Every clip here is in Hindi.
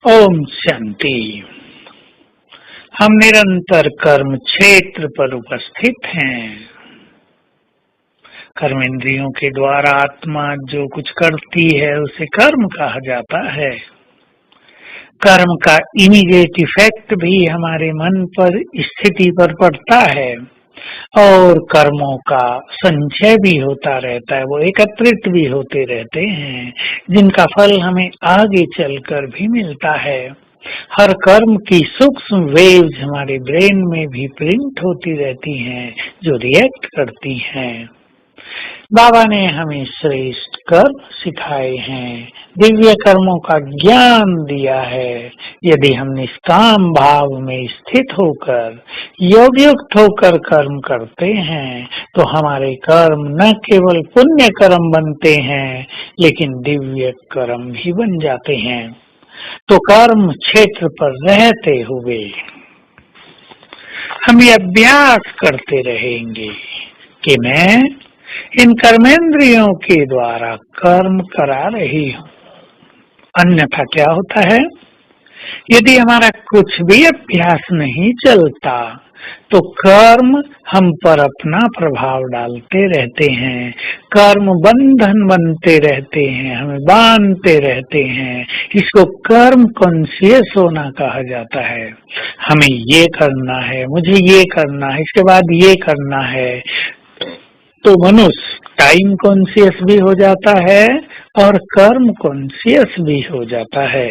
ओम शांति। हम निरंतर कर्म क्षेत्र पर उपस्थित हैं। कर्म इंद्रियों के द्वारा आत्मा जो कुछ करती है उसे कर्म कहा जाता है। कर्म का इमीडिएट इफेक्ट भी हमारे मन पर, स्थिति पर पड़ता है और कर्मों का संचय भी होता रहता है, वो एकत्रित भी होते रहते हैं जिनका फल हमें आगे चलकर भी मिलता है। हर कर्म की सूक्ष्म वेव्स हमारे ब्रेन में भी प्रिंट होती रहती हैं जो रिएक्ट करती हैं। बाबा ने हमें श्रेष्ठ कर्म सिखाए हैं, दिव्य कर्मों का ज्ञान दिया है। यदि हम निष्काम भाव में स्थित होकर योग युक्त होकर कर्म करते हैं तो हमारे कर्म न केवल पुण्य कर्म बनते हैं लेकिन दिव्य कर्म भी बन जाते हैं। तो कर्म क्षेत्र पर रहते हुए हम ये अभ्यास करते रहेंगे कि मैं इन कर्मेंद्रियों के द्वारा कर्म करा रही हूँ। अन्यथा क्या होता है, यदि हमारा कुछ भी अभ्यास नहीं चलता तो कर्म हम पर अपना प्रभाव डालते रहते हैं, कर्म बंधन बनते रहते हैं, हमें बांधते रहते हैं। इसको कर्म कॉन्शियस होना कहा जाता है। हमें ये करना है, मुझे ये करना है, इसके बाद ये करना है। तो मनुष्य टाइम कॉन्शियस भी हो जाता है और कर्म कॉन्शियस भी हो जाता है।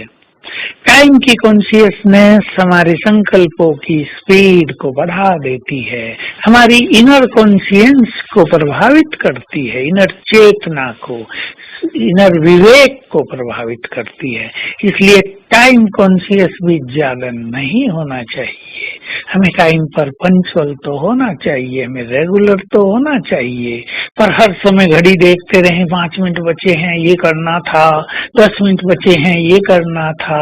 टाइम की कॉन्शियसनेस हमारे संकल्पों की स्पीड को बढ़ा देती है, हमारी इनर कॉन्शियंस को प्रभावित करती है, इनर चेतना को, इनर विवेक को प्रभावित करती है। इसलिए टाइम कॉन्शियस भी ज्यादा नहीं होना चाहिए। हमें टाइम पर पंचुअल तो होना चाहिए, हमें रेगुलर तो होना चाहिए, पर हर समय घड़ी देखते रहे 5 मिनट बचे हैं ये करना था, 10 मिनट बचे हैं ये करना था।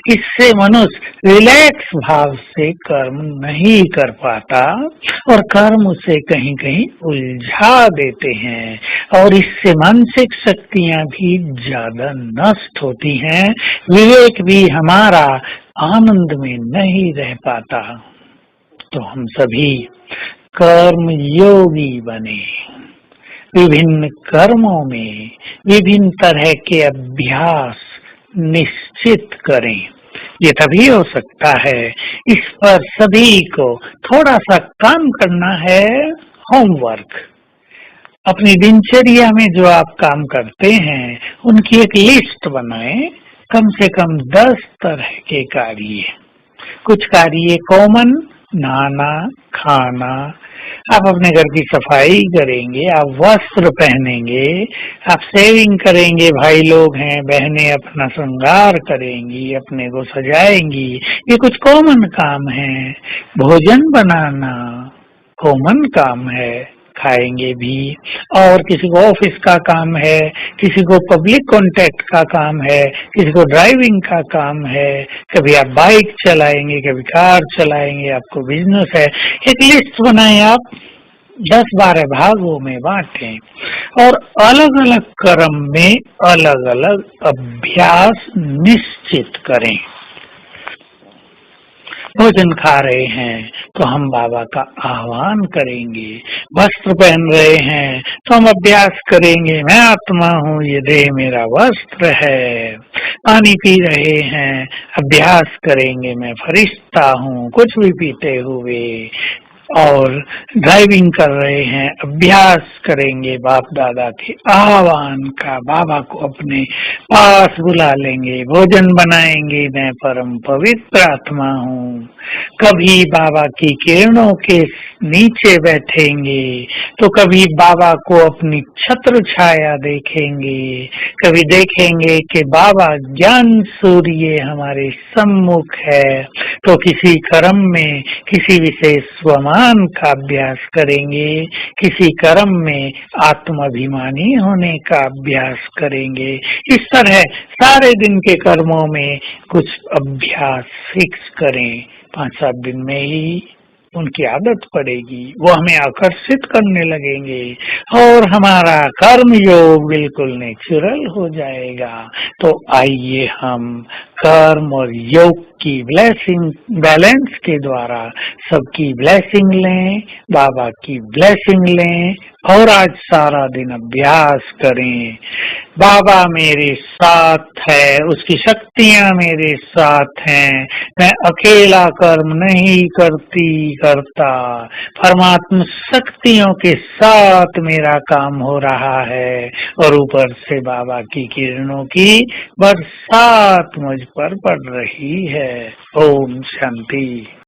इससे मनुष्य रिलैक्स भाव से कर्म नहीं कर पाता और कर्म उसे कहीं कहीं उलझा देते हैं और इससे मानसिक शक्तियां भी ज्यादा नष्ट होती हैं, विवेक भी हमारा आनंद में नहीं रह पाता। तो हम सभी कर्म योगी बने, विभिन्न कर्मों में विभिन्न तरह के अभ्यास निश्चित करें। ये तभी हो सकता है, इस पर सभी को थोड़ा सा काम करना है। होमवर्क, अपनी दिनचर्या में जो आप काम करते हैं उनकी एक लिस्ट बनाएं, कम से कम 10 तरह के कार्य। कुछ कार्य कॉमन, नहाना, खाना, आप अपने घर की सफाई करेंगे, आप वस्त्र पहनेंगे, आप सेविंग करेंगे, भाई लोग हैं, बहनें अपना श्रृंगार करेंगी, अपने को सजाएंगी, ये कुछ कॉमन काम है। भोजन बनाना कॉमन काम है, खाएंगे भी। और किसी को ऑफिस का काम है, किसी को पब्लिक कांटेक्ट का काम है, किसी को ड्राइविंग का काम है, कभी आप बाइक चलाएंगे, कभी कार चलाएंगे, आपको बिजनेस है। एक लिस्ट बनाएं, आप 10-12 भागों में बांटें और अलग अलग कर्म में अलग अलग अभ्यास निश्चित करें। भोजन खा रहे हैं तो हम बाबा का आह्वान करेंगे, वस्त्र पहन रहे हैं तो हम अभ्यास करेंगे, मैं आत्मा हूँ, ये देह मेरा वस्त्र है। पानी पी रहे हैं, अभ्यास करेंगे, मैं फरिश्ता हूँ, कुछ भी पीते हुए। और ड्राइविंग कर रहे हैं, अभ्यास करेंगे बाप दादा के आह्वान का, बाबा को अपने पास बुला लेंगे। भोजन बनाएंगे, मैं परम पवित्र आत्मा हूँ। कभी बाबा की किरणों के नीचे बैठेंगे तो कभी बाबा को अपनी छत्र छाया देखेंगे, कभी देखेंगे कि बाबा ज्ञान सूर्य हमारे सम्मुख है। तो किसी कर्म में किसी विशेष स्वमान का अभ्यास करेंगे, किसी कर्म में आत्माभिमानी होने का अभ्यास करेंगे। इस तरह सारे दिन के कर्मों में कुछ अभ्यास फिक्स करें, 5-7 दिन में ही उनकी आदत पड़ेगी, वो हमें आकर्षित करने लगेंगे और हमारा कर्म योग बिल्कुल नेचुरल हो जाएगा। तो आइए हम कर्म और योग की ब्लेसिंग बैलेंस के द्वारा सबकी ब्लेसिंग लें, बाबा की ब्लेसिंग लें और आज सारा दिन अभ्यास करें। बाबा मेरे साथ है, उसकी शक्तियां मेरे साथ हैं, मैं अकेला कर्म नहीं करता, परमात्मा शक्तियों के साथ मेरा काम हो रहा है और ऊपर से बाबा की किरणों की बरसात मुझ पर पड़ रही है। ओम शांति।